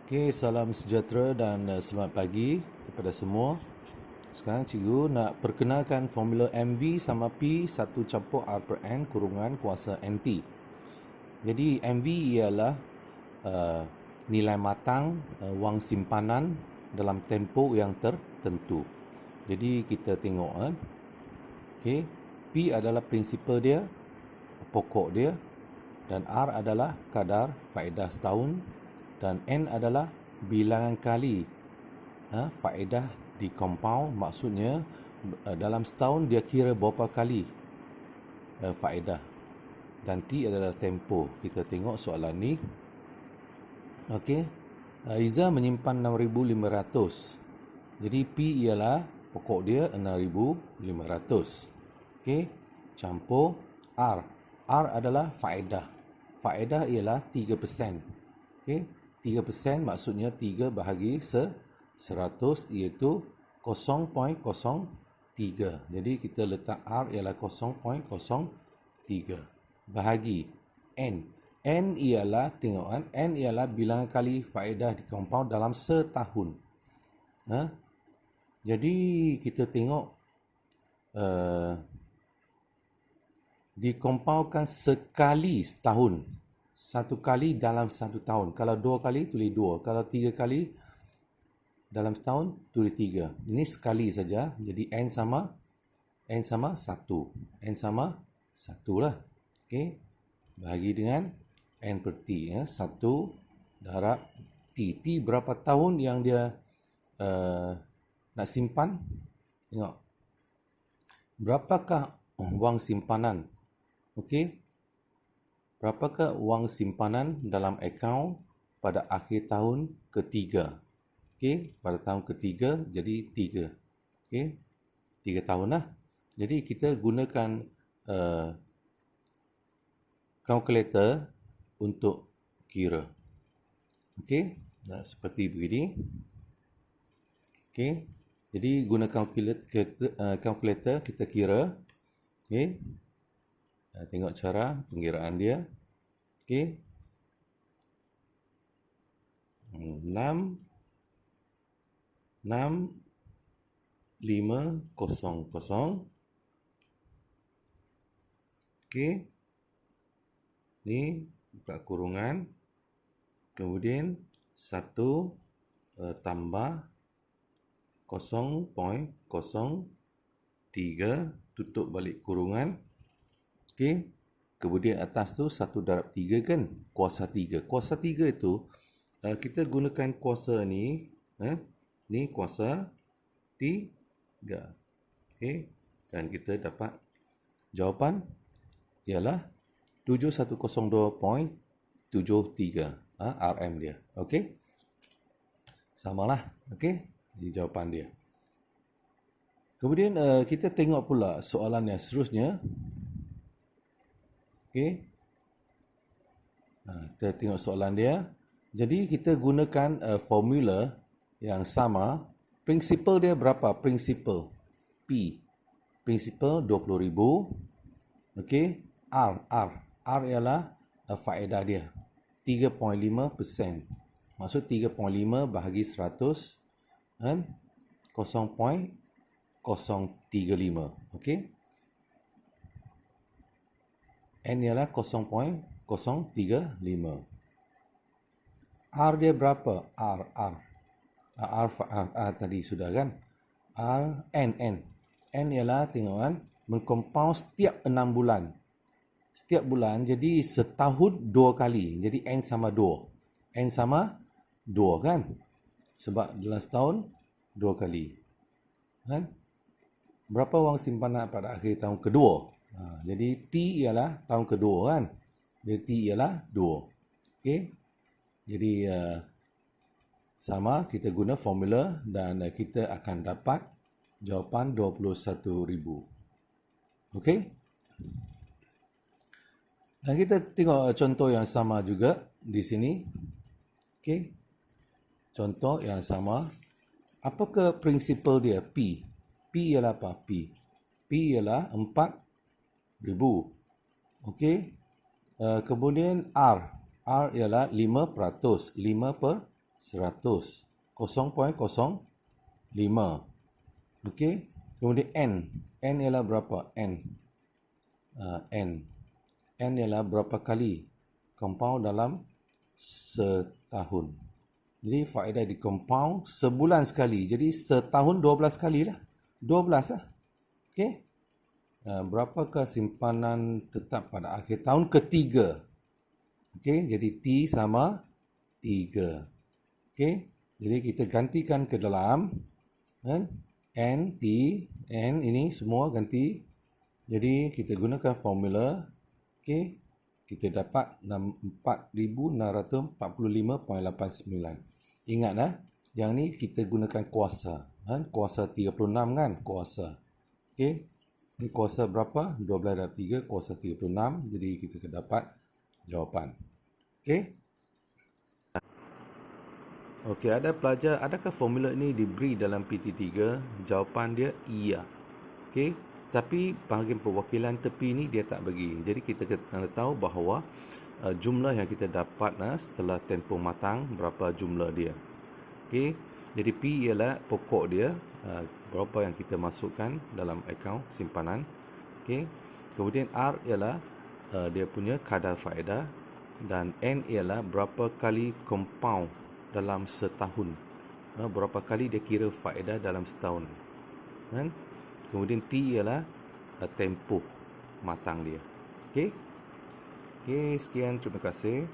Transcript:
Okey, salam sejahtera dan selamat pagi kepada semua. Sekarang cikgu nak perkenalkan formula MV sama P 1 campur R per N kurungan kuasa NT. Jadi MV ialah nilai matang wang simpanan dalam tempoh yang tertentu. Jadi kita tengok okey, P adalah prinsipal dia, pokok dia, dan R adalah kadar faedah setahun, dan N adalah bilangan kali faedah di compound. Maksudnya dalam setahun dia kira berapa kali faedah, dan T adalah tempoh. Kita tengok soalan ni. Okey, Iza menyimpan 6,500. Jadi P ialah pokok dia 6,500. Okey, campur R. R adalah faedah. Faedah ialah 3%. Okey, 3% maksudnya 3 bahagi 100 iaitu 0.03. Jadi kita letak R ialah 0.03 bahagi N. N ialah, tengok N ialah bilangan kali faedah di compound dalam setahun. Jadi kita tengok dikompaulkan sekali setahun. Satu kali dalam satu tahun. Kalau 2 kali, tulis 2. Kalau 3 kali dalam setahun, tulis 3. Ini sekali saja. Jadi N sama 1. N sama 1 lah. Okey. Bahagi dengan N per T. 1 darab T. T berapa tahun yang dia nak simpan? Tengok. Berapakah wang simpanan? Okey. Berapakah wang simpanan dalam akaun pada akhir tahun ketiga? Okey, pada tahun ketiga jadi 3. Okey, 3 tahun lah. Jadi kita gunakan kalkulator untuk kira. Okey, seperti begini. Okey, jadi guna kalkulator kita kira. Okey. Tengok cara pengiraan dia. Okey. 6,500. Okey. Ni buka kurungan. Kemudian 1 tambah 0.03 tutup balik kurungan. Okey. Kemudian atas tu 1 darab 3 kan? Kuasa 3. Kuasa 3 itu kita gunakan kuasa ni. Ni kuasa 3. Okey. Dan kita dapat jawapan ialah 7102.73 RM dia. Okey. Samalah. Okey. Ini jawapan dia. Kemudian kita tengok pula soalan yang seterusnya. Okey. Kita tengok soalan dia. Jadi kita gunakan formula yang sama. Prinsipal dia berapa? Prinsipal P. Prinsipal 20,000. Okey. R ialah faedah dia 3.5%. Maksud 3.5 bahagi 100 kan? 0.035. Okey. N ialah 0.035. R dia berapa? R tadi sudah kan? N ialah tengok mengkompaun setiap 6 bulan. Setiap bulan, jadi setahun 2 kali. Jadi N sama 2. N sama 2 kan? Sebab dalam setahun 2 kali. Kan? Berapa wang simpanan pada akhir tahun kedua? Jadi T ialah tahun kedua kan? Jadi T ialah 2. Okey. Jadi sama, kita guna formula dan kita akan dapat jawapan 21,000. Okey. Dan kita tengok contoh yang sama juga di sini. Okey. Contoh yang sama. Apakah prinsipal dia? P. P ialah apa? P ialah 4,000. Okey. Kemudian R ialah 5%. 5 100. 0.05. Okey. Kemudian N. N ialah berapa? N. N. N ialah berapa kali compound dalam setahun. Jadi faedah di compound sebulan sekali. Jadi setahun 12 kali lah. 12 lah. Okey. Berapakah simpanan tetap pada akhir tahun ketiga? Okey, jadi T sama 3. Okey. Jadi kita gantikan ke dalam kan? N, T, N ini semua ganti. Jadi kita gunakan formula. Okey. Kita dapat 4645.89. Ingatlah, yang ni kita gunakan kuasa. Kan? Kuasa 36 kan? Kuasa. Okey. Ini kuasa berapa? 12 darab 3, kuasa 36. Jadi kita dapat jawapan. Okey. Okey, ada pelajar, adakah formula ini diberi dalam PT3? Jawapan dia iya. Okey, tapi bahagian perwakilan tepi ni dia tak bagi. Jadi kita kena tahu bahawa jumlah yang kita dapat setelah tempoh matang, berapa jumlah dia. Okey, jadi P ialah pokok dia, berapa yang kita masukkan dalam akaun simpanan. Okey, kemudian R ialah dia punya kadar faedah, dan N ialah berapa kali compound dalam setahun. Berapa kali dia kira faedah dalam setahun. Kan? Kemudian T ialah tempoh matang dia. Okey. Okey, sekian, terima kasih.